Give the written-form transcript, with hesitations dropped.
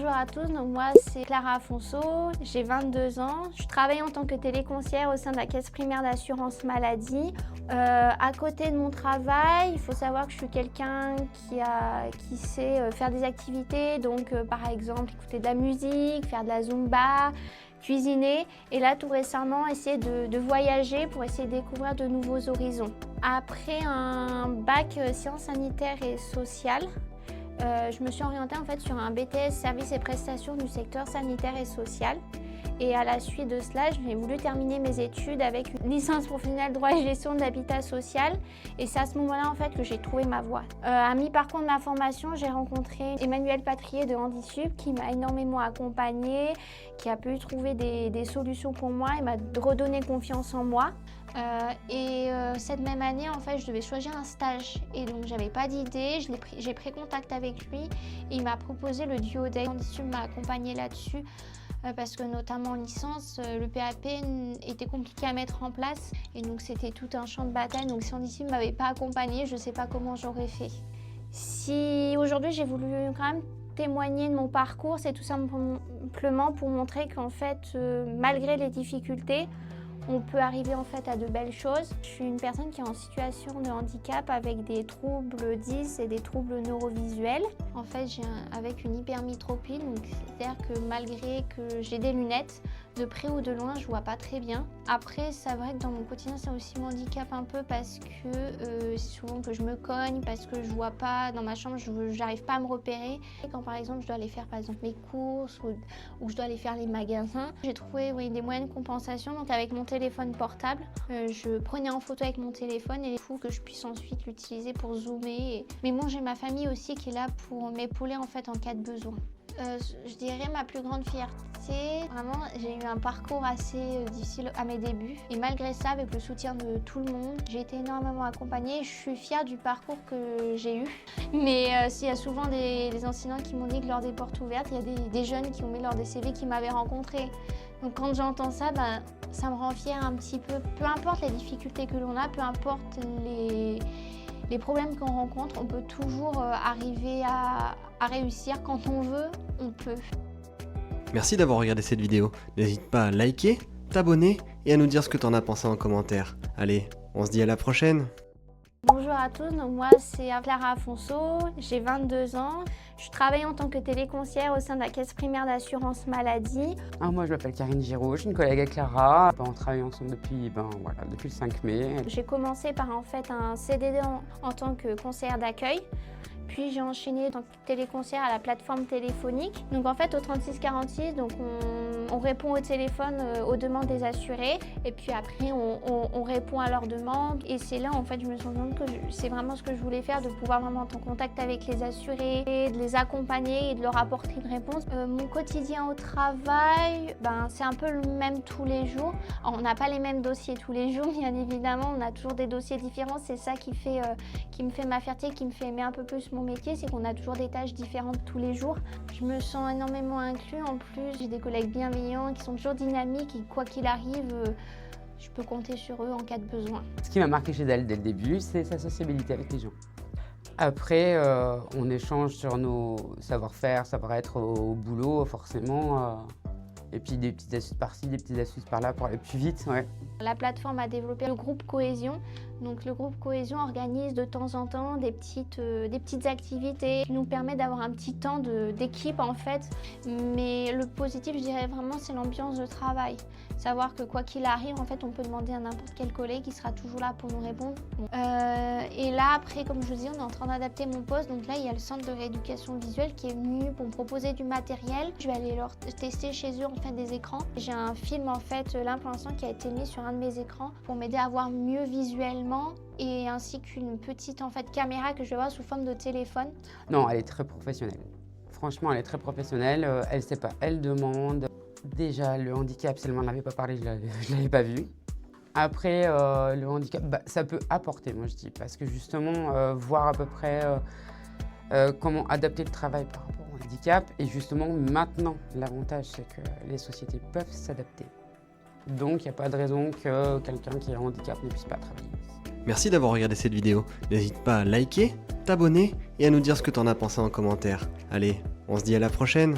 Bonjour à tous, donc moi c'est Clara Afonso, j'ai 22 ans. Je travaille en tant que téléconseillère au sein de la caisse primaire d'assurance maladie. À côté de mon travail, il faut savoir que je suis quelqu'un qui sait faire des activités, donc par exemple écouter de la musique, faire de la zumba, cuisiner et là tout récemment essayer de voyager pour essayer de découvrir de nouveaux horizons. Après un bac sciences sanitaires et sociales, je me suis orientée en fait sur un BTS services et prestations du secteur sanitaire et social. Et à la suite de cela, j'ai voulu terminer mes études avec une licence professionnelle droit et gestion de l'habitat social. Et c'est à ce moment-là en fait que j'ai trouvé ma voie. À mi-parcours de ma formation, j'ai rencontré Emmanuel Patrier de Handisup qui m'a énormément accompagnée, qui a pu trouver des solutions pour moi et m'a redonné confiance en moi. Cette même année, en fait, je devais choisir un stage et donc j'avais pas d'idée. J'ai pris contact avec lui et il m'a proposé le duo day. Handisup m'a accompagnée là-dessus. Parce que notamment en licence, le PAP était compliqué à mettre en place et donc c'était tout un champ de bataille. Donc si Handisup ne m'avait pas accompagnée, je ne sais pas comment j'aurais fait. Si aujourd'hui j'ai voulu quand même témoigner de mon parcours, c'est tout simplement pour montrer qu'en fait, malgré les difficultés, on peut arriver en fait à de belles choses. Je suis une personne qui est en situation de handicap avec des troubles 10 et des troubles neurovisuels. En fait, avec une hypermétropie, donc c'est-à-dire que malgré que j'ai des lunettes, de près ou de loin, je vois pas très bien. Après, c'est vrai que dans mon quotidien, ça aussi m'handicape un peu parce que c'est souvent que je me cogne, parce que je vois pas dans ma chambre, j'arrive pas à me repérer. Et quand par exemple, je dois aller faire par exemple mes courses ou je dois aller faire les magasins, j'ai trouvé des moyens de compensation. Donc avec mon téléphone portable, je prenais en photo avec mon téléphone et il faut que je puisse ensuite l'utiliser pour zoomer. Mais bon, j'ai ma famille aussi qui est là pour m'épauler en fait en cas de besoin. Je dirais ma plus grande fierté, vraiment j'ai eu un parcours assez difficile à mes débuts et malgré ça avec le soutien de tout le monde, j'ai été énormément accompagnée. Je suis fière du parcours que j'ai eu, mais il y a souvent des enseignants qui m'ont dit que lors des portes ouvertes, il y a des jeunes qui ont mis lors des CV qui m'avaient rencontrée. Donc quand j'entends ça, ça me rend fière un petit peu, peu importe les difficultés que l'on a, peu importe les problèmes qu'on rencontre, on peut toujours arriver à réussir. Quand on veut, on peut. Merci d'avoir regardé cette vidéo. N'hésite pas à liker, t'abonner et à nous dire ce que t'en as pensé en commentaire. Allez, on se dit à la prochaine. Bonjour à tous, donc moi c'est Clara Afonso, j'ai 22 ans. Je travaille en tant que téléconseillère au sein de la caisse primaire d'assurance maladie. Moi je m'appelle Karine Giraud, je suis une collègue à Clara. On travaille ensemble depuis le 5 mai. J'ai commencé par en fait un CDD en tant que conseillère d'accueil. Puis j'ai enchaîné en tant que téléconseillère à la plateforme téléphonique. Donc en fait au 3646, donc on répond au téléphone aux demandes des assurés et puis après on répond à leurs demandes. Et c'est là en fait je me suis rendu compte que c'est vraiment ce que je voulais faire, de pouvoir vraiment être en contact avec les assurés, et de les accompagner et de leur apporter une réponse. Mon quotidien au travail, c'est un peu le même tous les jours. Alors, on n'a pas les mêmes dossiers tous les jours, bien évidemment, on a toujours des dossiers différents. C'est ça qui me fait ma fierté, qui me fait aimer un peu plus mon métier, c'est qu'on a toujours des tâches différentes tous les jours. Je me sens énormément inclus. En plus, j'ai des collègues bienveillants qui sont toujours dynamiques et quoi qu'il arrive, je peux compter sur eux en cas de besoin. Ce qui m'a marqué chez elle dès le début, c'est sa sociabilité avec les gens. Après, on échange sur nos savoir-faire, savoir-être au boulot, forcément. Et puis des petites astuces par-ci, des petites astuces par-là pour aller plus vite. Ouais. La plateforme a développé le groupe Cohésion. Donc le groupe Cohésion organise de temps en temps des petites activités qui nous permet d'avoir un petit temps d'équipe en fait. Mais le positif, je dirais vraiment, c'est l'ambiance de travail. Savoir que quoi qu'il arrive, en fait, on peut demander à n'importe quel collègue qui sera toujours là pour nous répondre. Et là, après, comme je vous dis, on est en train d'adapter mon poste. Donc là, il y a le centre de rééducation visuelle qui est venu pour me proposer du matériel. Je vais aller leur tester chez eux en fait des écrans. J'ai un film en fait là pour l'instant qui a été mis sur un de mes écrans pour m'aider à voir mieux visuellement et ainsi qu'une petite en fait caméra que je vais voir sous forme de téléphone. Non, elle est très professionnelle. Franchement, elle est très professionnelle. Elle sait pas, elle demande. Déjà, le handicap, si elle m'en avait pas parlé, je l'avais pas vu. Après, le handicap, ça peut apporter, moi je dis, parce que justement, voir à peu près comment adapter le travail par rapport au handicap. Et justement, maintenant, l'avantage, c'est que les sociétés peuvent s'adapter. Donc, il n'y a pas de raison que quelqu'un qui a un handicap ne puisse pas travailler. Merci d'avoir regardé cette vidéo. N'hésite pas à liker, t'abonner et à nous dire ce que t'en as pensé en commentaire. Allez, on se dit à la prochaine.